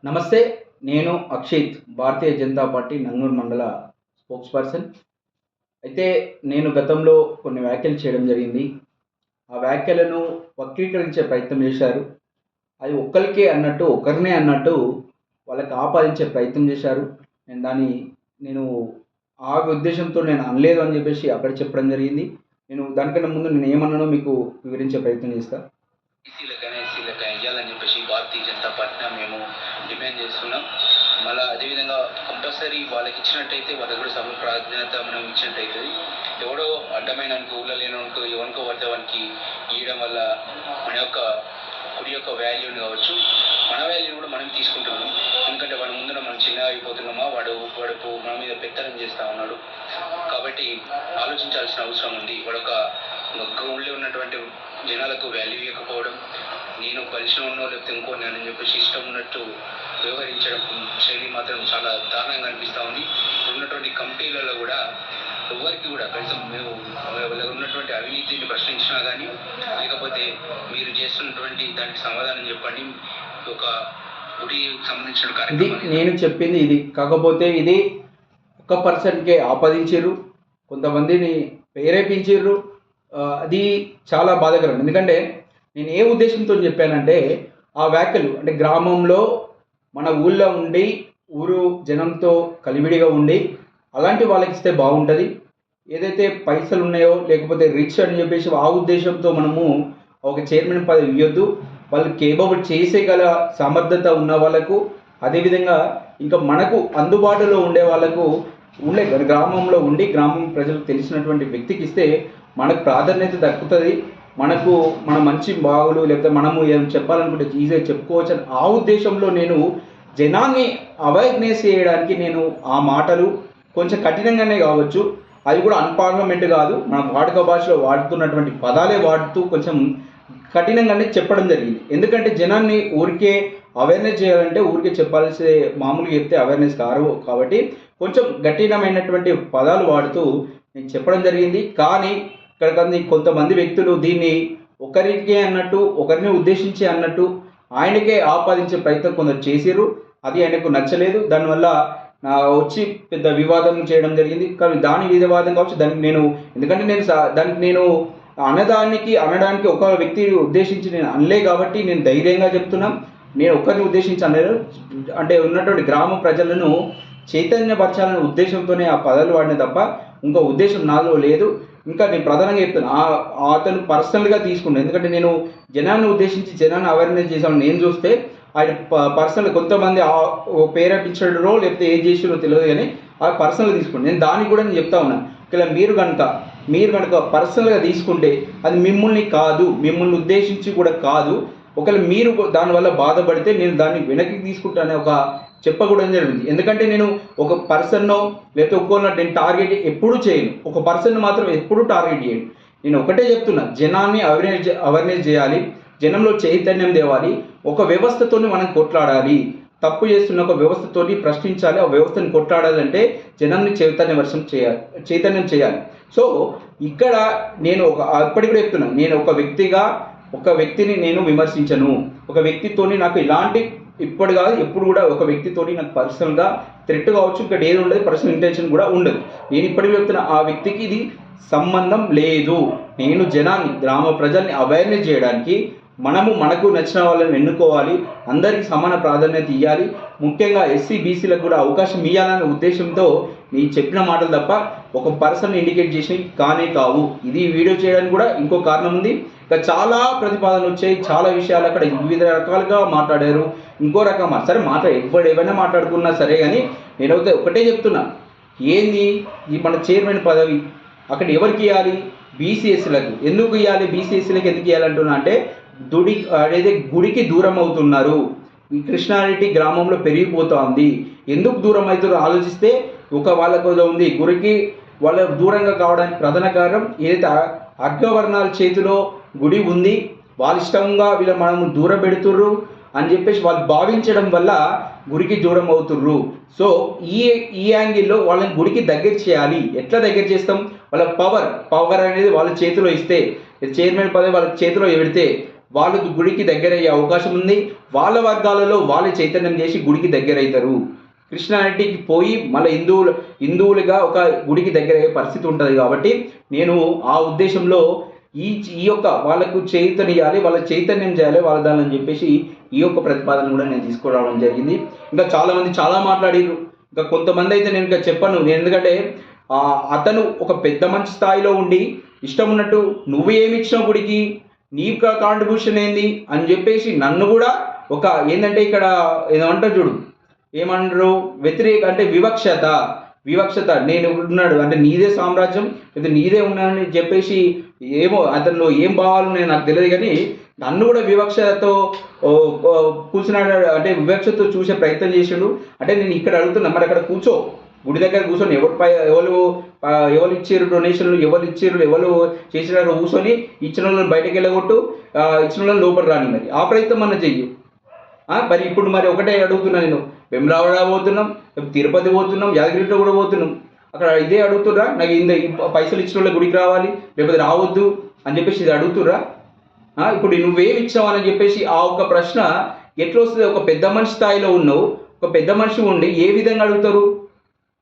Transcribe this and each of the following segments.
నమస్తే. నేను అక్షిత్, భారతీయ జనతా పార్టీ నంగనూరు మండల స్పోక్స్ పర్సన్. అయితే నేను గతంలో కొన్ని వ్యాఖ్యలు చేయడం జరిగింది. ఆ వ్యాఖ్యలను వక్రీకరించే ప్రయత్నం చేశారు. అది ఒక్కళ్ళకే అన్నట్టు, ఒకరినే అన్నట్టు వాళ్ళకి ఆపాదించే ప్రయత్నం చేశారు. నేను ఆ ఉద్దేశంతో నేను అనలేదు అని చెప్పేసి అక్కడ చెప్పడం జరిగింది. నేను దానికన్నా ముందు నేను ఏమన్నానో మీకు వివరించే ప్రయత్నం చేస్తా. బీసీలకైనా ఎస్సీలకైనా ఇవ్వాలని చెప్పేసి భారతీయ జనతా పార్టీని మేము డిమాండ్ చేస్తున్నాం. మళ్ళీ అదేవిధంగా కంపల్సరీ వాళ్ళకి ఇచ్చినట్టయితే వాళ్ళకి కూడా సమ ప్రాధాన్యత మనం ఇచ్చినట్టయితుంది. ఎవడో అడ్డమైన ఊళ్ళో లేనోనుకో ఎవరికో పడితే వానికి ఇవ్వడం వల్ల మన యొక్క కుడి యొక్క వాల్యూని కావచ్చు, మన వాల్యూని కూడా మనం తీసుకుంటున్నాం. ఎందుకంటే వాడి ముందర మనం చిన్నగా అయిపోతున్నామా, వాడు మన మీద పెత్తనం చేస్తూ ఉన్నాడు. కాబట్టి ఆలోచించాల్సిన అవసరం ఉంది. వాడొక ఊళ్ళో ఉన్నటువంటి జనాలకు వాల్యూ ఇవ్వకపోవడం, నేను పరిశ్రమ ఉన్నో లేకపోతే ఇంకో అని చెప్పేసి ఇష్టం ఉన్నట్టు వ్యవహరించడం శైలి మాత్రం చాలా దారుణంగా అనిపిస్తూ ఉంది. ఉన్నటువంటి కంపెనీలలో కూడా ఎవరికి కూడా కనీసం మేము ఉన్నటువంటి అవినీతిని ప్రశ్నించినా కానీ, లేకపోతే మీరు చేస్తున్నటువంటి దానికి సమాధానం చెప్పండి, ఒక గుడికి సంబంధించిన ఇది కార్యక్రమం నేను చెప్పింది ఇది. కాకపోతే ఇది ఒక పర్సన్కే ఆపాదించారు, కొంతమందిని ప్రేరేపించారు. అది చాలా బాధాకరం. ఎందుకంటే నేను ఏ ఉద్దేశంతో చెప్పానంటే, ఆ వ్యాఖ్యలు అంటే గ్రామంలో మన ఊళ్ళో ఉండి ఊరు జనంతో కలివిడిగా ఉండి అలాంటి వాళ్ళకి ఇస్తే బాగుంటుంది. ఏదైతే పైసలు ఉన్నాయో లేకపోతే రిచ్ అని చెప్పేసి ఆ ఉద్దేశంతో మనము ఒక చైర్మన్ పదవి ఇవ్వద్దు. వాళ్ళు కేబుల్ చేసేగల సమర్థత ఉన్న వాళ్ళకు, అదేవిధంగా ఇంకా మనకు అందుబాటులో ఉండే వాళ్ళకు గ్రామంలో ఉండి గ్రామం ప్రజలకు తెలిసినటువంటి వ్యక్తికి ఇస్తే మనకు ప్రాధాన్యత దక్కుతుంది. మన మంచి బాగులు లేకపోతే మనము ఏం చెప్పాలనుకుంటే ఈజీగా చెప్పుకోవచ్చు అని ఆ ఉద్దేశంలో నేను జనాన్ని అవేర్నెస్ చేయడానికి నేను ఆ మాటలు కొంచెం కఠినంగానే కావచ్చు, అది కూడా అన్పార్లమెంట్ కాదు, మన వాడుక భాషలో వాడుతున్నటువంటి పదాలే వాడుతూ కొంచెం కఠినంగానే చెప్పడం జరిగింది. ఎందుకంటే జనాన్ని ఊరికే అవేర్నెస్ చేయాలంటే ఊరికే చెప్పాల్సి మామూలుగా చెప్తే అవేర్నెస్ కారు. కాబట్టి కొంచెం కఠినమైనటువంటి పదాలు వాడుతూ నేను చెప్పడం జరిగింది. కానీ ఇక్కడ కొంతమంది వ్యక్తులు దీన్ని ఒకరికే అన్నట్టు, ఒకరిని ఉద్దేశించి అన్నట్టు ఆయనకే ఆపాదించే ప్రయత్నం కొందరు చేసిర్రు. అది ఆయనకు నచ్చలేదు. దానివల్ల వచ్చి పెద్ద వివాదం చేయడం జరిగింది. కానీ దాని వివాదం కావచ్చు, ఎందుకంటే నేను అనడానికి ఒక వ్యక్తిని ఉద్దేశించి నేను అనలే కాబట్టి నేను ధైర్యంగా చెప్తున్నాను. నేను ఒకరిని ఉద్దేశించి అనలేదు. అంటే ఉన్నటువంటి గ్రామ ప్రజలను చైతన్యపరచాలనే ఉద్దేశంతోనే ఆ పదాలు వాడిన తప్ప ఇంకో ఉద్దేశం నాలో లేదు. ఇంకా నేను ప్రధానంగా చెప్తాను, అతను పర్సనల్గా తీసుకున్నాను. ఎందుకంటే నేను జనాన్ని ఉద్దేశించి జనాన్ని అవేర్నెస్ చేసాను. నేను చూస్తే ఆయన పర్సనల్ కొంతమంది ప్రేరేపించడో లేకపోతే ఏం చేసిరో తెలియదు, కానీ ఆ పర్సనల్గా తీసుకున్నాను. నేను దానికి కూడా నేను చెప్తా ఉన్నాను, ఇలా మీరు కనుక పర్సనల్గా తీసుకుంటే అది మిమ్మల్ని ఉద్దేశించి కూడా కాదు. ఒకవేళ మీరు దానివల్ల బాధపడితే నేను దాన్ని వెనక్కి తీసుకుంటానే చెప్పకూడదు జరిగింది. ఎందుకంటే నేను ఒక పర్సన్నో లేకపోతే ఒక్కోళ్ళ నేను టార్గెట్ ఎప్పుడూ చేయను. ఒక పర్సన్ మాత్రం ఎప్పుడూ టార్గెట్ చేయను. నేను ఒకటే చెప్తున్నా, జనాన్ని అవేర్నెస్ చేయాలి, జనంలో చైతన్యం తేవాలి. ఒక వ్యవస్థతోని మనం కొట్లాడాలి. తప్పు చేస్తున్న ఒక వ్యవస్థతోని ప్రశ్నించాలి. ఆ వ్యవస్థను కొట్లాడాలంటే జనాన్ని చైతన్యం చేయాలి. సో ఇక్కడ నేను అప్పటికి కూడా చెప్తున్నాను, నేను ఒక వ్యక్తిని నేను విమర్శించను. ఒక వ్యక్తితోని నాకు ఇలాంటి ఇప్పుడు కాదు ఎప్పుడు కూడా ఒక వ్యక్తితోని నాకు పర్సనల్గా థ్రెట్ కావచ్చు, ఇక్కడ ఏది ఉండదు, పర్సనల్ ఇంటెన్షన్ కూడా ఉండదు. నేను ఇప్పటికీ చెప్తున్నా, ఆ వ్యక్తికి ఇది సంబంధం లేదు. నేను జనాన్ని, గ్రామ ప్రజల్ని అవేర్నెస్ చేయడానికి మనకు నచ్చిన వాళ్ళని ఎన్నుకోవాలి, అందరికీ సమాన ప్రాధాన్యత ఇవ్వాలి, ముఖ్యంగా ఎస్సీ బీసీలకు కూడా అవకాశం ఇవ్వాలనే ఉద్దేశంతో నేను చెప్పిన మాటలు తప్ప ఒక పర్సన్ ఇండికేట్ చేసి కావు. ఇది వీడియో చేయడానికి కూడా ఇంకో కారణం ఉంది. ఇంకా చాలా ప్రతిపాదనలు వచ్చాయి, చాలా విషయాలు అక్కడ వివిధ రకాలుగా మాట్లాడారు. ఇంకో రకం సరే ఏమైనా మాట్లాడుకున్నా సరే, కానీ నేనైతే ఒకటే చెప్తున్నా, ఏంది ఈ మన చైర్మన్ పదవి అక్కడ ఎవరికి ఇవ్వాలి? బీసీఎస్సీలకు. ఎందుకు ఇవ్వాలి? బీసీఎస్సీలకు ఎందుకు ఇవ్వాలంటున్నా అంటే గుడికి దూరం అవుతున్నారు. ఈ కృష్ణారెడ్డి గ్రామంలో పెరిగిపోతుంది. ఎందుకు దూరం అవుతారో ఆలోచిస్తే వాళ్ళకు ఉంది, గుడికి వాళ్ళ దూరంగా కావడానికి ప్రధాన కారణం ఏదైతే అగ్రవర్ణాల చేతిలో గుడి ఉంది, వాళ్ళ ఇష్టంగా మనము దూరం పెడుతుర్రు అని చెప్పేసి వాళ్ళు భావించడం వల్ల గుడికి దూరం అవుతుర్రు. సో ఈ యాంగిల్లో వాళ్ళని గుడికి దగ్గర చేయాలి. ఎట్లా దగ్గర చేస్తాం? వాళ్ళ పవర్ అనేది వాళ్ళ చేతిలో ఇస్తే, చైర్మన్ పదవి వాళ్ళ చేతిలో పెడితే వాళ్ళు గుడికి దగ్గరయ్యే అవకాశం ఉంది. వాళ్ళ వర్గాలలో వాళ్ళు చైతన్యం చేసి గుడికి దగ్గరవుతారు. క్రిస్టియానిటీకి పోయి మళ్ళీ హిందువులుగా ఒక గుడికి దగ్గరయ్యే పరిస్థితి ఉంటుంది. కాబట్టి నేను ఆ ఉద్దేశంలో ఈ ఈ యొక్క వాళ్ళకు చైతన్యాలి, వాళ్ళ చైతన్యం చేయాలి వాళ్ళ దాని చెప్పేసి ఈ యొక్క ప్రతిపాదన కూడా నేను తీసుకురావడం జరిగింది. ఇంకా చాలామంది చాలా మాట్లాడారు. ఇంకా కొంతమంది అయితే నేను ఇంకా చెప్పను. నేను ఎందుకంటే అతను ఒక పెద్ద మంచి స్థాయిలో ఉండి ఇష్టం ఉన్నట్టు నువ్వు ఏమి ఇచ్చినావు గుడికి, నీ కాంట్రిబ్యూషన్ ఏంది అని చెప్పేసి నన్ను కూడా ఒక ఏంటంటే ఇక్కడ ఏమంటారు చూడు, ఏమంటారు వ్యతిరేక అంటే వివక్షత నేను ఉన్నాడు అంటే నీదే సామ్రాజ్యం లేదా నీదే ఉన్నాడని చెప్పేసి ఏమో అతనిలో ఏం భావాలు నేను నాకు తెలియదు. కానీ నన్ను కూడా వివక్షతో కూర్చున్నాడు అంటే వివక్షతో చూసే ప్రయత్నం చేసిండు. అంటే నేను ఇక్కడ అడుగుతున్నా, మరి అక్కడ కూర్చో, గుడి దగ్గర కూర్చొని ఎవరు ఇచ్చారు డొనేషన్లు, ఎవరు ఇచ్చారు, ఎవరు చేసినారు కూర్చొని ఇచ్చిన వాళ్ళని బయటకు వెళ్ళగొట్టు, ఇచ్చిన వాళ్ళని లోపల రాని, మరి ఆ ప్రయత్నం అన్న చెయ్యి. మరి ఇప్పుడు మరి ఒకటే అడుగుతున్నా, నేను వెమ్లవాడ పోతున్నాం, తిరుపతి పోతున్నాం, యాదగిరిలో కూడా పోతున్నాం, అక్కడ ఇదే అడుగుతుర్రా, నాకు ఇంత పైసలు ఇచ్చిన వాళ్ళ గుడికి రావాలి లేకపోతే రావద్దు అని చెప్పేసి ఇది అడుగుతుర్రా? ఇప్పుడు నువ్వేమి ఇచ్చావని చెప్పేసి ఆ ఒక్క ప్రశ్న ఎట్లా వస్తుంది? ఒక పెద్ద మనిషి స్థాయిలో ఉన్నావు, ఒక పెద్ద మనిషి ఉండి ఏ విధంగా అడుగుతారు?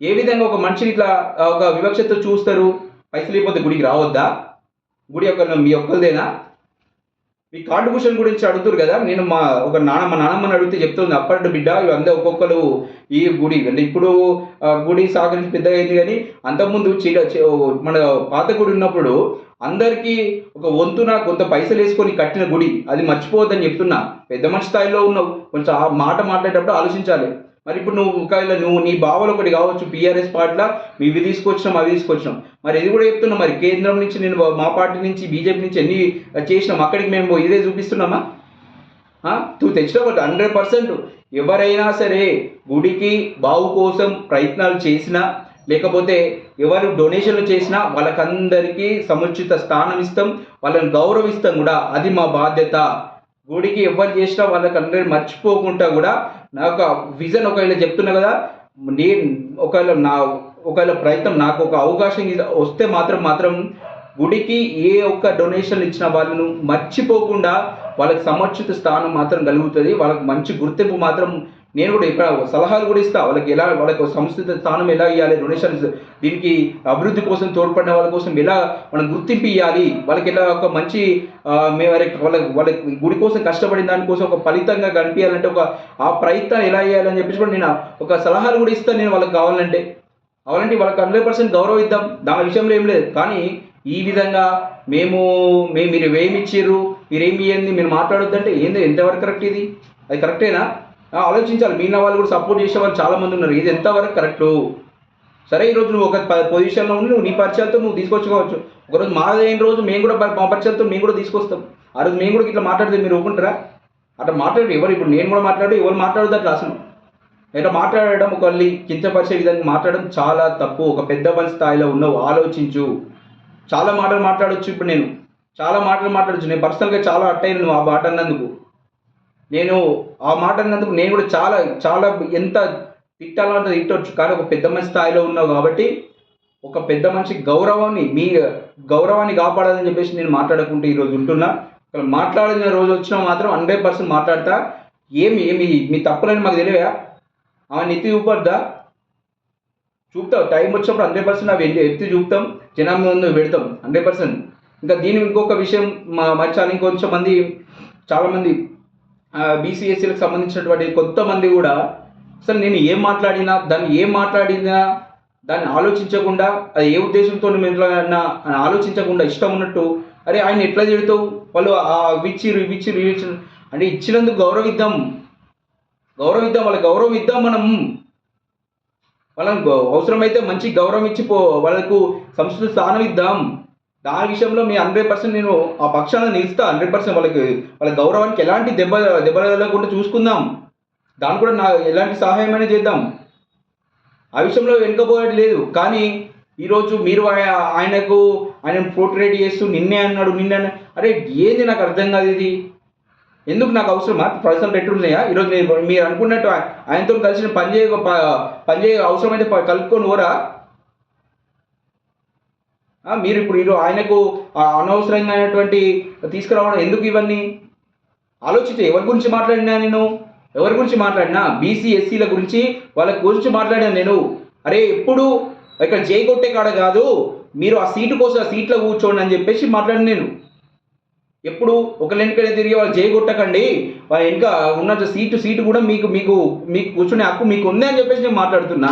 ఏ విధంగా ఒక మనిషిని ఇట్లా ఒక వివక్షతో చూస్తారు? పైసలు లేకపోతే గుడికి రావద్దా? గుడి మీ ఒక్కరిదేనా? మీ కాంట్రిబ్యూషన్ గురించి అడుగుతారు కదా. నేను మా నాన్నమ్మని అడిగితే చెప్తుంది, అప్పటి బిడ్డ వీళ్ళందరూ ఒక్కొక్కరు ఈ గుడి అంటే ఇప్పుడు గుడి సహకరించి పెద్దగా అయింది. కానీ అంతకుముందు మన పాత గుడి ఉన్నప్పుడు అందరికీ ఒక వంతున కొంత పైసలు వేసుకొని కట్టిన గుడి, అది మర్చిపోవద్దని చెప్తున్నా. పెద్ద మనిషి స్థాయిలో ఉన్నావు, కొంచెం ఆ మాట మాట్లాడేటప్పుడు ఆలోచించాలి. మరి ఇప్పుడు నువ్వు నీ భావాలు ఒకటి కావచ్చు, పిఆర్ఎస్ పార్టీలో ఇవి తీసుకొచ్చినాం అవి తీసుకొచ్చినాం, మరి ఇది కూడా చెప్తున్నాం. మరి కేంద్రం నుంచి నేను మా పార్టీ నుంచి బీజేపీ నుంచి ఎన్ని చేసినాం, అక్కడికి మేము ఇదే చూపిస్తున్నామా? నువ్వు తెచ్చిన 100% ఎవరైనా సరే గుడికి బావు కోసం ప్రయత్నాలు చేసినా లేకపోతే ఎవరు డొనేషన్లు చేసినా వాళ్ళకందరికీ సముచిత స్థానం ఇస్తాం, వాళ్ళని గౌరవిస్తాం కూడా. అది మా బాధ్యత. గుడికి ఎవరు చేసినా వాళ్ళకి అందరూ మర్చిపోకుండా కూడా నాకు విజన్ ఒకవేళ చెప్తున్నా కదా, నేను ఒకవేళ ప్రయత్నం నాకు ఒక అవకాశం వస్తే మాత్రం గుడికి ఏ ఒక్క డొనేషన్ ఇచ్చిన వాళ్ళను మర్చిపోకుండా వాళ్ళకి సముచిత స్థానం మాత్రం కలుగుతుంది. వాళ్ళకి మంచి గుర్తింపు మాత్రం నేను కూడా ఇక్కడ సలహాలు కూడా ఇస్తా. వాళ్ళకి సముచిత స్థానం ఎలా ఇవ్వాలి, డొనేషన్స్ దీనికి అభివృద్ధి కోసం తోడ్పడిన వాళ్ళ కోసం ఎలా మనం గుర్తింపు ఇవ్వాలి, వాళ్ళకి ఎలా ఒక మంచి వాళ్ళకి గుడి కోసం కష్టపడిన దానికోసం ఒక ఫలితంగా కనిపించాలంటే ఆ ప్రయత్నం ఎలా చేయాలని చెప్పేసి కూడా నేను ఒక సలహాలు కూడా ఇస్తాను. నేను వాళ్ళకి కావాలంటే వాళ్ళకి 100% గౌరవం ఇద్దాం, దాని విషయంలో ఏం లేదు. కానీ ఈ విధంగా మీరు ఏమి ఇచ్చారు, మీరేమి ఇవ్వండి, మీరు మాట్లాడొద్దంటే ఎంతవరకు కరెక్ట్? ఇది అది కరెక్టేనా? ఆలోచించాలి. మీన వాళ్ళు కూడా సపోర్ట్ చేసే వాళ్ళు చాలామంది ఉన్నారు. ఇది ఎంతవరకు కరెక్టు? సరే, ఈరోజు నువ్వు ఒక పొజిషన్లో ఉండి నువ్వు నీ పరిచయాలతో నువ్వు తీసుకొచ్చుకోవచ్చు. ఒకరోజు మాదైన రోజు మేము కూడా మా పరిచయాలతో మేము కూడా తీసుకొస్తాం. ఆ రోజు మేము కూడా ఇట్లా మాట్లాడితే మీరు ఒప్పుకుంటారా? అట్లా మాట్లాడి ఇప్పుడు నేను కూడా ఎవరు మాట్లాడదు అట్లా. అసలు ఇట్లా మాట్లాడడం, ఒకళ్ళని కించపరిచే విధంగా మాట్లాడడం చాలా తప్పు. ఒక పెద్ద మనిషి స్థాయిలో ఉన్నావు, ఆలోచించు. చాలా మాటలు మాట్లాడొచ్చు. ఇప్పుడు నేను చాలా మాటలు మాట్లాడచ్చు. నేను పర్సనల్గా చాలా అట్టయిన నువ్వు ఆ మాట అన్నందుకు. నేను ఆ మాట అన్నందుకు నేను కూడా చాలా చాలా ఎంత తిట్టాలో అంత తిట్టవచ్చు. కానీ ఒక పెద్ద మనిషి స్థాయిలో ఉన్నావు కాబట్టి ఒక పెద్ద మనిషి మీ గౌరవాన్ని కాపాడాలని చెప్పేసి నేను మాట్లాడుకుంటూ ఈరోజు ఉంటున్నా. మాట్లాడిన రోజు వచ్చినా మాత్రం 100% మాట్లాడతా. మీ తప్పులని మాకు తెలియదా? ఆమె ఎత్తి చూపొద్దా? చూపుతావు. టైం వచ్చినప్పుడు 100% అవి ఎత్తి చూపుతాం, జనం ముందు పెడతాం 100%. ఇంకా ఇంకొక విషయం మర్చాలి. చాలామంది బీసీఎస్సీలకు సంబంధించినటువంటి కొంతమంది కూడా అసలు నేను ఏం మాట్లాడినా దాన్ని ఆలోచించకుండా, అది ఏ ఉద్దేశంతో అని ఆలోచించకుండా ఇష్టం ఉన్నట్టు, అరే ఆయన ఎట్లా తిడతావు, వాళ్ళు ఇచ్చిర్రు అంటే ఇచ్చినందుకు గౌరవిద్దాం, వాళ్ళకి గౌరవం ఇద్దాం. వాళ్ళని అవసరమైతే మంచి గౌరవం ఇచ్చి వాళ్ళకు సంస్కృతి స్థానం ఇద్దాం. దాని విషయంలో మీ 100% నేను ఆ పక్షాన నిలుస్తా. 100% వాళ్ళ గౌరవానికి ఎలాంటి దెబ్బ తగలకుండా చూసుకుందాం. దాన్ని కూడా ఎలాంటి సహాయమైనా చేద్దాం. ఆ విషయంలో వెనుకపోయేది లేదు. కానీ ఈరోజు మీరు ఆయన పోర్ట్రేట్ చేస్తూ నిన్నే అన్నాడు. అరే ఏంది నాకు అర్థం కాదు. ఇది ఎందుకు నాకు అవసరమా? పర్సనల్ పెట్టున్నాయా? ఈరోజు మీరు అనుకున్నట్టు ఆయనతో కలిసి పనిచేయ అవసరమైతే కలుపుకొని ఓరా. మీరు ఇప్పుడు ఆయనకు అనవసరంగా తీసుకురావడం ఎందుకు? ఇవన్నీ ఆలోచించే ఎవరి గురించి మాట్లాడినా నేను, ఎవరి గురించి మాట్లాడినా బీసీ ఎస్సీల గురించి, వాళ్ళ గురించి మాట్లాడాను నేను. అరే ఎప్పుడు ఇక్కడ జై కొట్టే కాడ కాదు, మీరు ఆ సీటు కోసం ఆ సీట్లో కూర్చోండి అని చెప్పేసి మాట్లాడిన నేను. ఎప్పుడు ఒకరి వెనుకనే తిరిగి వాళ్ళు జై కొట్టకండి, వాళ్ళ వెనుక ఉన్న సీటు కూడా మీకు మీకు మీకు కూర్చునే హక్కు మీకు ఉంది అని చెప్పేసి నేను మాట్లాడుతున్నా.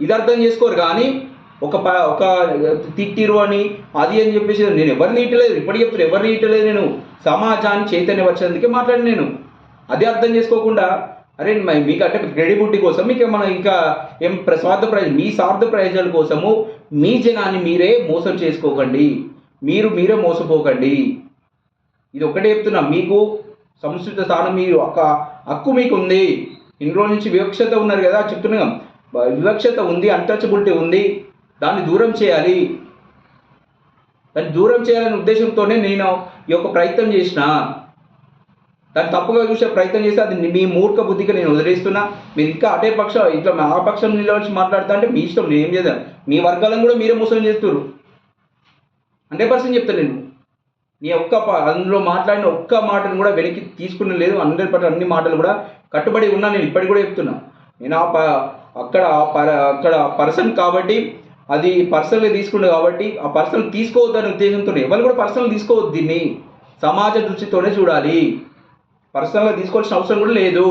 ఇది అర్థం చేసుకోరు కానీ ఒక తిట్టిరు అని అది అని చెప్పేసి నేను ఎవరిని ఇట్టలేదు, ఇప్పటికి చెప్తాను ఎవరిని ఇట్టలేదు. నేను సమాజాన్ని చైతన్యపరిచేందుకే మాట్లాడి నేను. అదే అర్థం చేసుకోకుండా అరే మీకు అంటే క్రెడిబిలిటీ కోసం మీకు మన ఇంకా ఏం మీ స్వార్థ ప్రయోజనాల కోసము మీ జనాన్ని మీరే మోసం చేసుకోకండి, మీరే మోసపోకండి. ఇది ఒకటే చెప్తున్నా, మీకు సంస్కృత స్థానం మీరు ఒక హక్కు మీకు ఉంది. ఇన్ని రోజుల నుంచి వివక్షత ఉన్నారు కదా, చెప్తున్నాం వివక్షత ఉంది, అన్టచబిలిటీ ఉంది, దాన్ని దూరం చేయాలి. దాన్ని దూరం చేయాలనే ఉద్దేశంతోనే నేను ఈ యొక్క ప్రయత్నం చేసిన. దాన్ని తప్పుగా చూసే ప్రయత్నం చేస్తే అది మీ మూర్ఖ బుద్ధిగా నేను వదిలేస్తున్నా. మీరు ఇంకా అటే పక్షం ఇట్లా ఆ పక్షం నిలవచ్చి మాట్లాడుతా అంటే మీ ఇష్టం, నేను ఏం చేద్దాం. మీ వర్గాలను కూడా మీరే మోసం చేస్తున్నారు. 100% చెప్తాను నేను. నీ అందులో మాట్లాడిన ఒక్క మాటను కూడా వెనక్కి తీసుకునే లేదు. 100% అన్ని మాటలు కూడా కట్టుబడి ఉన్నా. నేను ఇప్పటికి కూడా చెప్తున్నా. నేను అక్కడ పర్సన్ కాబట్టి అది పర్సనల్గా తీసుకున్నా కాబట్టి ఆ పర్సనల్ తీసుకోవద్దనే ఉద్దేశంతో ఎవరు కూడా పర్సనల్ తీసుకోవద్దు. దీన్ని సమాజ దృష్టితోనే చూడాలి. పర్సనల్గా తీసుకోవాల్సిన అవసరం కూడా లేదు.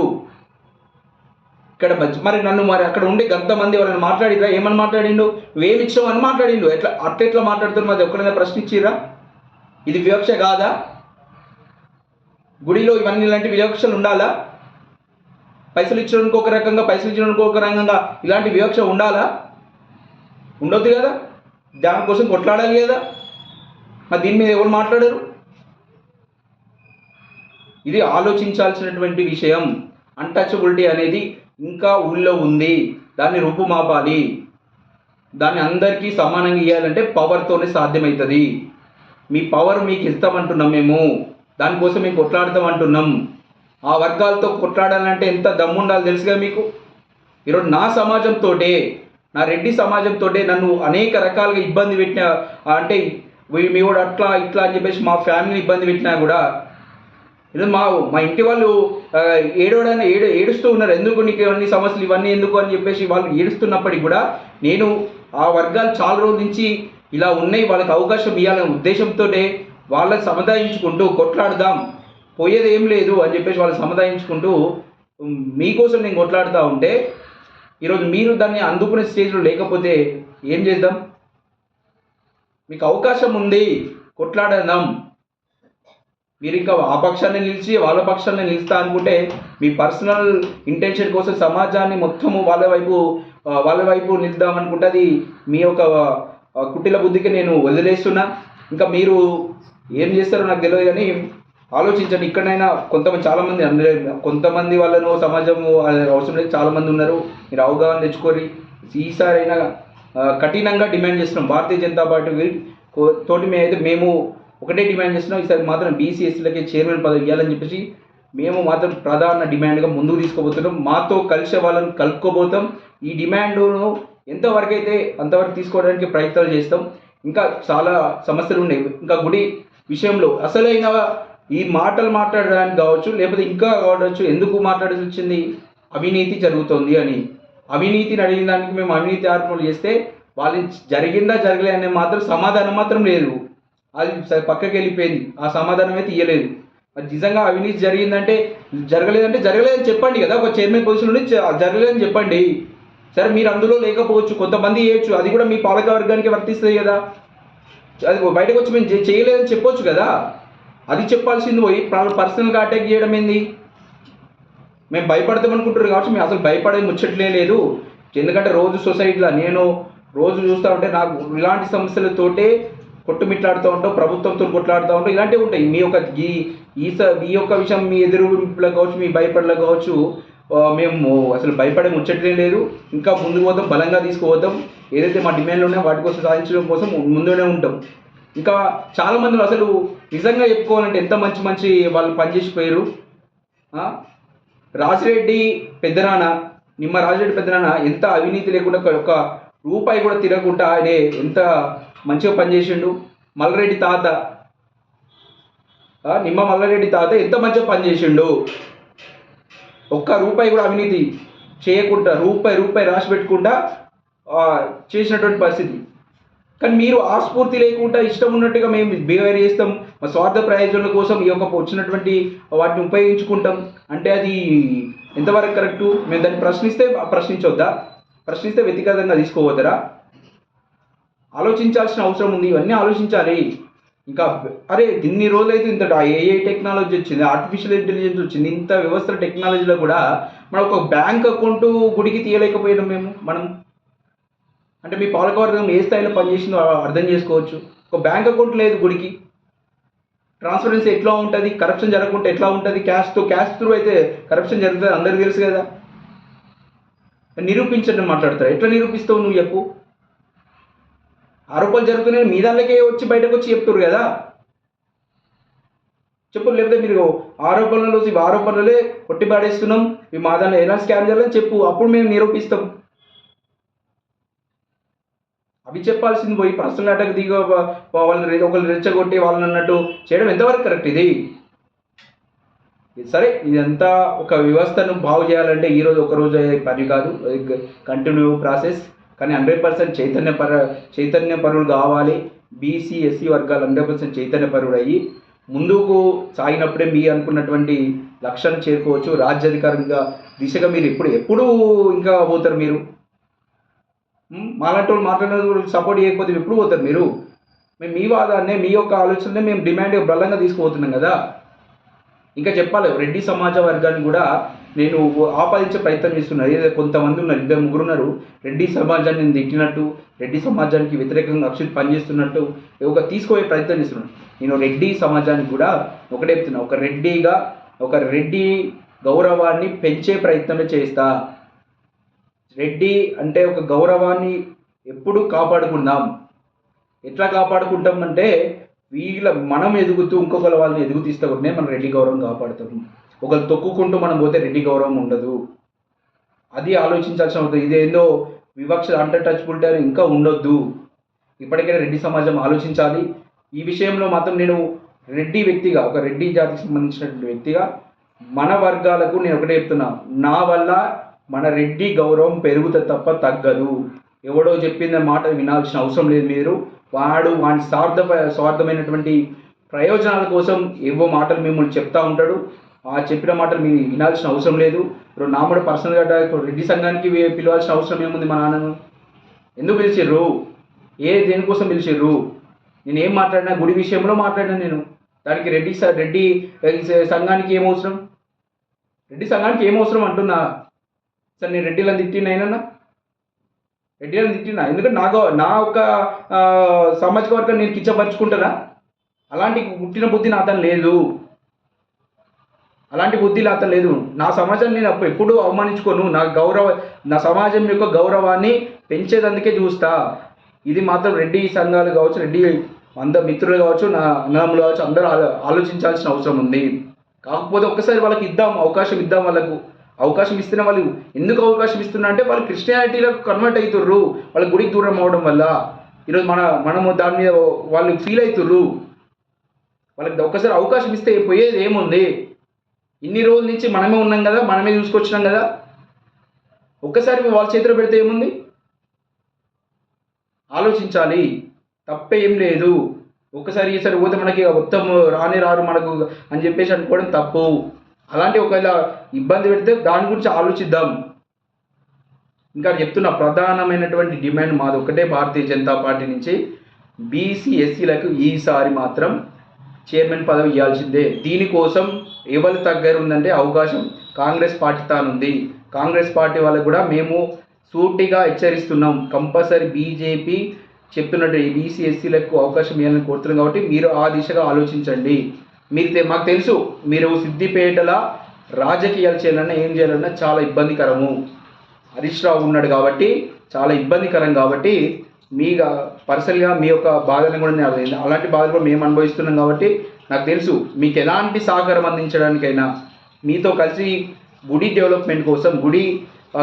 ఇక్కడ మరి నన్ను అక్కడ ఉండి గంతమంది ఎవరైనా మాట్లాడిరా, ఏమని మాట్లాడిండు, నువ్వేమి ఇచ్చావు అని మాట్లాడిండు. ఎట్లా మాట్లాడుతున్నారు, మరి ఎక్కడైనా ప్రశ్నించిరా? ఇది వివక్ష కాదా? గుడిలో ఇవన్నీ ఇలాంటి వివక్షలు ఉండాలా? పైసలు ఇచ్చడానికి ఒక రకంగా, పైసలు ఇచ్చడానికి ఒక రకంగా ఇలాంటి వివక్ష ఉండాలా? ఉండొద్దు కదా. దానికోసం కొట్లాడాలి కదా. మరి దీని మీద ఎవరు మాట్లాడారు? ఇది ఆలోచించాల్సినటువంటి విషయం. అన్టచబిలిటీ అనేది ఇంకా ఊళ్ళో ఉంది. దాన్ని రూపుమాపాలి. దాన్ని అందరికీ సమానంగా ఇవ్వాలంటే పవర్తోనే సాధ్యమవుతుంది. మీ పవర్ మీకు ఇస్తామంటున్నాం మేము, దానికోసం మేము కొట్లాడతామంటున్నాం. ఆ వర్గాలతో కొట్లాడాలంటే ఎంత దమ్ము ఉండాలి తెలుసుగా మీకు. ఈరోజు నా సమాజంతో, నా రెడ్డి సమాజంతో నన్ను అనేక రకాలుగా ఇబ్బంది పెట్టిన, అంటే మీ కూడా అట్లా ఇట్లా అని చెప్పేసి మా ఫ్యామిలీ ఇబ్బంది పెట్టినా కూడా మా ఇంటి వాళ్ళు ఏడుస్తూ ఉన్నారు. ఎందుకు నీకు ఇవన్నీ సమస్యలు, ఇవన్నీ ఎందుకు అని చెప్పేసి వాళ్ళు ఏడుస్తున్నప్పటికీ కూడా నేను ఆ వర్గాలు చాలా రోజుల నుంచి ఇలా ఉన్నాయి, వాళ్ళకి అవకాశం ఇవ్వాలనే ఉద్దేశంతో వాళ్ళని సముదాయించుకుంటూ కొట్లాడదాం, పోయేది ఏం లేదు అని చెప్పేసి వాళ్ళని సముదాయించుకుంటూ మీకోసం నేను కొట్లాడుతూ ఉంటే ఈరోజు మీరు దాన్ని అందుకునే స్టేజ్లో లేకపోతే ఏం చేద్దాం? మీకు అవకాశం ఉంది, కొట్లాడదాం. మీరు ఇంకా ఆ పక్షాన్ని నిలిచి వాళ్ళ పక్షాన్ని నిలుస్తా అనుకుంటే మీ పర్సనల్ ఇంటెన్షన్ కోసం సమాజాన్ని మొత్తము వాళ్ళ వైపు నిలుద్దాం అనుకుంటే అది మీ యొక్క కుటిల బుద్ధికి నేను వదిలేస్తున్నా. ఇంకా మీరు ఏం చేస్తారో నాకు తెలియదు కానీ ఆలోచించండి. ఇక్కడైనా కొంతమంది వాళ్ళను సమాజము అవసరం లేదు, చాలామంది ఉన్నారు. మీరు అవగాహన తెచ్చుకొని ఈసారి అయినా కఠినంగా డిమాండ్ చేస్తున్నాం. భారతీయ జనతా పార్టీ తోటి మేము ఒకటే డిమాండ్ చేస్తున్నాం. ఈసారి మాత్రం బీసీఎస్సీలకి చైర్మన్ పదవి ఇవ్వాలని చెప్పేసి మేము మాత్రం ప్రధాన డిమాండ్గా ముందుకు తీసుకోబోతున్నాం. మాతో కలిసే వాళ్ళని కలుపుకోబోతాం. ఈ డిమాండ్ను ఎంతవరకు అయితే అంతవరకు తీసుకోవడానికి ప్రయత్నాలు చేస్తాం. ఇంకా చాలా సమస్యలు ఉన్నాయి. ఇంకా గుడి విషయంలో అసలైన ఈ మాటలు మాట్లాడడానికి కావచ్చు, లేకపోతే ఇంకా కావచ్చు, ఎందుకు మాట్లాడాల్సి వచ్చింది, అవినీతి జరుగుతుంది అని. అవినీతిని అడిగిన దానికి మేము అవినీతి ఆరోపణలు చేస్తే వాళ్ళు జరిగిందా జరగలే అనే మాత్రం సమాధానం మాత్రం లేదు. అది పక్కకి వెళ్ళిపోయింది. ఆ సమాధానం అయితే ఇవ్వలేదు. మరి నిజంగా అవినీతి జరిగిందంటే జరగలేదని చెప్పండి కదా. ఒక చైర్మన్ పొజిషన్ నుండి జరగలేదని చెప్పండి. సరే మీరు అందులో లేకపోవచ్చు, కొంతమంది చేయొచ్చు, అది కూడా మీ పాలక వర్గానికి వర్తిస్తుంది కదా. అది బయటకు వచ్చి మేము చేయలేదని చెప్పొచ్చు కదా. అది చెప్పాల్సింది పోయి పర్సనల్గా అటాక్ చేయడం ఏంది? మేము భయపడతాం అనుకుంటున్నారు కాబట్టి మేము అసలు భయపడే ముచ్చట్లే లేదు. ఎందుకంటే రోజు సొసైటీలో నేను రోజు చూస్తూ ఉంటే నాకు ఇలాంటి సమస్యలతోటే కొట్టుమిట్లాడుతూ ఉంటాం, ప్రభుత్వంతో కొట్లాడుతూ ఉంటాం, ఇలాంటివి ఉంటాయి. మీ యొక్క విషయం మీ ఎదురులో కావచ్చు, మీ భయపడలో కావచ్చు, మేము అసలు భయపడే ముచ్చట్లే లేదు. ఇంకా ముందుకు పోతాం, బలంగా తీసుకుపోతాం. ఏదైతే మా డిమాండ్లు ఉన్నాయో వాటి కోసం సాధించడం కోసం ముందునే ఉంటాం. ఇంకా చాలామంది అసలు నిజంగా చెప్పుకోవాలంటే ఎంత మంచి వాళ్ళు పనిచేసిపోయారు. రాజిరెడ్డి పెద్దనాన్న, నిమ్మ రాజిరెడ్డి పెద్దనాన్న ఎంత అవినీతి లేకుండా ఒక రూపాయి కూడా తిరగకుండా ఆయన ఎంత మంచిగా పనిచేసిండు. మల్రెడ్డి తాత నిమ్మ మల్లారెడ్డి తాత ఎంత మంచిగా పనిచేసిండు, ఒక్క రూపాయి కూడా అవినీతి చేయకుండా రూపాయి రాసి పెట్టుకుంటా చేసినటువంటి పరిస్థితి. కానీ మీరు ఆ స్ఫూర్తి లేకుండా ఇష్టం ఉన్నట్టుగా మేము బిహేవియర్ చేస్తాం, మా స్వార్థ ప్రయోజనాల కోసం ఈ యొక్క వచ్చినటువంటి వాటిని ఉపయోగించుకుంటాం అంటే అది ఎంతవరకు కరెక్టు? మేము దాన్ని ప్రశ్నించొద్దా? ప్రశ్నిస్తే వ్యక్తిగతంగా తీసుకోవద్దరా? ఆలోచించాల్సిన అవసరం ఉంది, ఇవన్నీ ఆలోచించాలి. ఇంకా అరే ఇన్ని రోజులైతే ఇంత ఏఐ టెక్నాలజీ వచ్చింది, ఆర్టిఫిషియల్ ఇంటెలిజెన్స్ వచ్చింది, ఇంత వ్యవస్థల టెక్నాలజీలో కూడా మనం ఒక బ్యాంక్ అకౌంట్ గుడికి తీయలేకపోయినాం మనం. అంటే మీ పాలకవర్గం ఏ స్థాయిలో పనిచేసిందో అర్థం చేసుకోవచ్చు. ఒక బ్యాంక్ అకౌంట్ లేదు గుడికి. ట్రాన్స్పరెన్సీ ఎట్లా ఉంటుంది, కరప్షన్ జరగకుండా ఎట్లా ఉంటుంది? క్యాష్ త్రూ అయితే కరప్షన్ జరుగుతుంది, అందరికీ తెలుసు కదా. నిరూపించండి మాట్లాడతారు, ఎట్లా నిరూపిస్తావు నువ్వు చెప్పు? ఆరోపణలు జరుగుతున్నాయి, మీ దానిలోకే వచ్చి బయటకు వచ్చి చెప్తున్నారు కదా, చెప్పు. లేకపోతే మీరు ఆరోపణలే కొట్టి పాడేస్తున్నాం, మీ మా దానిలో ఎలా స్కామ్ చేయాలని చెప్పు, అప్పుడు మేము నిరూపిస్తాం. అవి చెప్పాల్సింది పోయి పర్సనల్ అటాక్ దిగ వాళ్ళని ఒకళ్ళు రెచ్చగొట్టి వాళ్ళని అన్నట్టు చేయడం ఎంతవరకు కరెక్ట్? ఇది సరే, ఇదంతా ఒక వ్యవస్థను బాగు చేయాలంటే ఈరోజు ఒకరోజు పని కాదు, కంటిన్యూ ప్రాసెస్. కానీ 100% చైతన్యపరులు కావాలి. బీసీ ఎస్సీ వర్గాలు 100% చైతన్యపరులు అయ్యి ముందుకు సాగినప్పుడే మీ అనుకున్నటువంటి లక్ష్యాన్ని చేరుకోవచ్చు. రాజ్యాధికారంగా దిశగా మీరు ఎప్పుడు ఇంకా పోతారు? మీరు మాలాంటి వాళ్ళు మాట్లాడిన సపోర్ట్ చేయకపోతే ఎప్పుడు పోతారు మీరు? మేము మీ వాదాన్నే, మీ యొక్క ఆలోచననే మేము డిమాండ్ బలంగా తీసుకుపోతున్నాం కదా. ఇంకా చెప్పాలి, రెడ్డి సమాజ వర్గాన్ని కూడా నేను ఆపాదించే ప్రయత్నం చేస్తున్నాను. ఏదో కొంతమంది ఉన్నారు, 2-3 ఉన్నారు, రెడ్డి సమాజాన్ని నేను తిట్టినట్టు, రెడ్డి సమాజానికి వ్యతిరేకంగా పనిచేస్తున్నట్టు ఒక తీసుకుపోయే ప్రయత్నం చేస్తున్నాను. నేను రెడ్డి సమాజానికి కూడా ఒకటే చెప్తున్నా, ఒక రెడ్డి గౌరవాన్ని పెంచే ప్రయత్నమే చేస్తా. రెడ్డి అంటే ఒక గౌరవాన్ని ఎప్పుడు కాపాడుకుందాం. ఎట్లా కాపాడుకుంటాం అంటే మనం ఎదుగుతూ ఇంకొకరు వాళ్ళని ఎదుగుతీస్తే కూడా మనం రెడ్డి గౌరవం కాపాడుతాము. ఒకరు తొక్కుకుంటూ మనం పోతే రెడ్డి గౌరవం ఉండదు. అది ఆలోచించాల్సిన అవుతుంది. ఇదేందో వివక్ష అంటర్టచబిలిటీ అని ఇంకా ఉండొద్దు. ఇప్పటికైనా రెడ్డి సమాజం ఆలోచించాలి. ఈ విషయంలో మాత్రం నేను రెడ్డి వ్యక్తిగా, ఒక రెడ్డి జాతికి సంబంధించినటువంటి వ్యక్తిగా మన వర్గాలకు నేను ఒకటే చెప్తున్నా, నా వల్ల మన రెడ్డి గౌరవం పెరుగుతుంది తప్ప తగ్గదు. ఎవడో చెప్పిన మాట వినాల్సిన అవసరం లేదు. మీరు వాడి స్వార్థమైనటువంటి ప్రయోజనాల కోసం ఏవో మాటలు మిమ్మల్ని చెప్తా ఉంటాడు. ఆ చెప్పిన మాటలు మీరు వినాల్సిన అవసరం లేదు. ఇప్పుడు నా కూడా పర్సనల్గా రెడ్డి సంఘానికి పిలవాల్సిన అవసరం ఏముంది? మా నాన్నను ఎందుకు పిలిచిర్రు? దేనికోసం పిలిచిర్రు? నేను ఏం మాట్లాడినా గుడి విషయంలో మాట్లాడినా నేను. దానికి రెడ్డి సంఘానికి ఏమవసరం? రెడ్డి సంఘానికి ఏమవసరం అంటున్నా. సరే, నేను రెడ్డిలను తిట్టినైనా ఎందుకంటే నా ఒక సామాజిక వర్గాన్ని నేను కించపరుచుకుంటానా? అలాంటి పుట్టిన బుద్ధి నా అతను లేదు. నా సమాజాన్ని నేను ఎప్పుడూ అవమానించుకోను. నా సమాజం యొక్క గౌరవాన్ని పెంచేదందుకే చూస్తా. ఇది మాత్రం రెడ్డి సంఘాలు కావచ్చు, రెడ్డి మిత్రులు కావచ్చు, నా అన్నదమ్ములు కావచ్చు, అందరూ ఆలోచించాల్సిన అవసరం ఉంది. కాకపోతే ఒక్కసారి వాళ్ళకి అవకాశం ఇద్దాం. వాళ్ళకు అవకాశం ఇస్తున్న వాళ్ళు ఎందుకు అవకాశం ఇస్తున్నా అంటే వాళ్ళు క్రిస్టియానిటీలో కన్వర్ట్ అవుతుర్రు. వాళ్ళ గుడికి దూరం అవడం వల్ల ఈరోజు మనము దాని మీద వాళ్ళు ఫీల్ అవుతుర్రు. వాళ్ళకి ఒక్కసారి అవకాశం ఇస్తే పోయేది ఏముంది? ఇన్ని రోజుల నుంచి మనమే ఉన్నాం కదా, మనమే చూసుకొచ్చినాం కదా. ఒక్కసారి వాళ్ళ చేతిలో పెడితే ఏముంది? ఆలోచించాలి. తప్పే ఏం లేదు. ఒక్కసారి ఈసారి పోతే మనకి మొత్తం రారు మనకు అని చెప్పేసి అనుకోవడం తప్పు. అలాంటి ఒకవేళ ఇబ్బంది పెడితే దాని గురించి ఆలోచిద్దాం. ఇంకా చెప్తున్న ప్రధానమైనటువంటి డిమాండ్ మాది ఒకటే, భారతీయ జనతా పార్టీ నుంచి బీసీ ఎస్సీలకు ఈసారి మాత్రం చైర్మన్ పదవి ఇవ్వాల్సిందే. దీనికోసం ఎవరి దగ్గర ఉందంటే అవకాశం కాంగ్రెస్ పార్టీ తానుంది. కాంగ్రెస్ పార్టీ వాళ్ళకు కూడా మేము సూటిగా హెచ్చరిస్తున్నాం. కంపల్సరీ బీజేపీ చెప్తున్నట్టు బీసీ ఎస్సీలకు అవకాశం ఇవ్వాలని కోరుతున్నాం కాబట్టి మీరు ఆ దిశగా ఆలోచించండి. మాకు తెలుసు మీరు సిద్దిపేటలో రాజకీయాలు చేయాలన్నా ఏం చేయాలన్నా చాలా ఇబ్బందికరము. హరీష్ రావు ఉన్నాడు కాబట్టి చాలా ఇబ్బందికరం. కాబట్టి మీ పర్సనల్గా మీ యొక్క బాధలను కూడా నేను అలాంటి బాధలు కూడా మేము అనుభవిస్తున్నాం. కాబట్టి నాకు తెలుసు మీకు ఎలాంటి సహకారం అందించడానికైనా, మీతో కలిసి గుడి డెవలప్మెంట్ కోసం, గుడి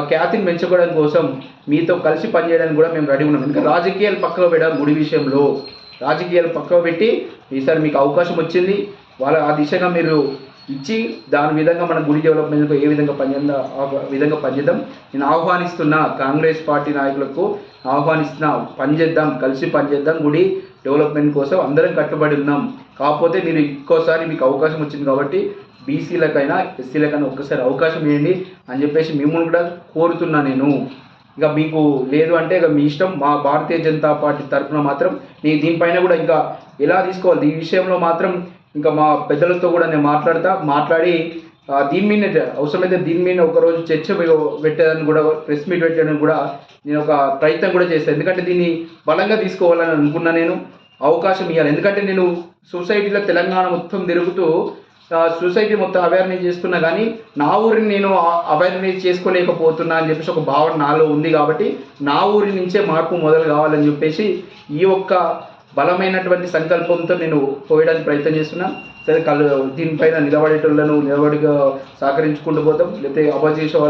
ఖ్యాతిని పెంచుకోవడం కోసం మీతో కలిసి పనిచేయడానికి కూడా మేము రెడీ ఉన్నాం. ఇంకా రాజకీయాలు పక్కకు పెట్టాం. గుడి విషయంలో రాజకీయాలు పక్కకు పెట్టి ఈసారి మీకు అవకాశం వచ్చింది. వాళ్ళ ఆ దిశగా మీరు ఇచ్చి దాని విధంగా మన గుడి డెవలప్మెంట్కు ఏ విధంగా పనిచేద్దాం ఆ విధంగా పనిచేద్దాం. నేను ఆహ్వానిస్తున్నా కాంగ్రెస్ పార్టీ నాయకులకు ఆహ్వానిస్తున్నా, పనిచేద్దాం, కలిసి పనిచేద్దాం. గుడి డెవలప్మెంట్ కోసం అందరం కట్టుబడి ఉన్నాం. కాకపోతే మీరు ఇంకోసారి మీకు అవకాశం వచ్చింది కాబట్టి బీసీలకైనా ఎస్సీలకైనా ఒక్కసారి అవకాశం ఇవ్వండి అని చెప్పేసి మిమ్మల్ని కూడా కోరుతున్నా నేను. ఇక మీకు లేదు అంటే ఇక మీ ఇష్టం. మా భారతీయ జనతా పార్టీ తరఫున మాత్రం నేను దీనిపైన కూడా ఇంకా ఎలా తీసుకోవాలి ఈ విషయంలో మాత్రం ఇంకా మా పెద్దలతో కూడా నేను మాట్లాడి దీని మీద అవసరమైతే దీని మీద ఒకరోజు చర్చ పెట్టేదాన్ని కూడా, ప్రెస్ మీట్ పెట్టడానికి కూడా నేను ఒక ప్రయత్నం కూడా చేస్తాను. ఎందుకంటే దీన్ని బలంగా తీసుకోవాలని అనుకున్నా. నేను అవకాశం ఇవ్వాలి. ఎందుకంటే నేను సొసైటీలో తెలంగాణ మొత్తం తిరుగుతూ సొసైటీ మొత్తం అవేర్నెస్ చేస్తున్నా కానీ నా ఊరిని నేను అవేర్నెస్ చేసుకోలేకపోతున్నా అని చెప్పేసి ఒక భావన నాలో ఉంది. కాబట్టి నా ఊరి నుంచే మార్పు మొదలు కావాలని చెప్పేసి ఈ ఒక్క బలమైనటువంటి సంకల్పంతో నేను పోయడానికి ప్రయత్నం చేస్తున్నా. సరే దీనిపైన నిలబడిగా సహకరించుకుంటూ పోతాం, లేకపోతే అపోజిషన్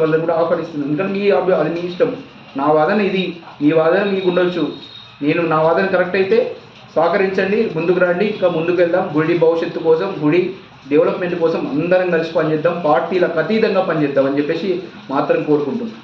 వాళ్ళని కూడా ఆహ్వానిస్తున్నాం. ఎందుకంటే అది మీ ఇష్టం. నా వాదన ఇది, మీ వాదన మీకు ఉండొచ్చు. నా వాదన కరెక్ట్ అయితే సహకరించండి, ముందుకు రండి, ఇంకా ముందుకు వెళ్దాం. గుడి భవిష్యత్తు కోసం, గుడి డెవలప్మెంట్ కోసం అందరం కలిసి పనిచేద్దాం, పార్టీలకు అతీతంగా పనిచేద్దాం అని చెప్పేసి మాత్రం కోరుకుంటున్నాం.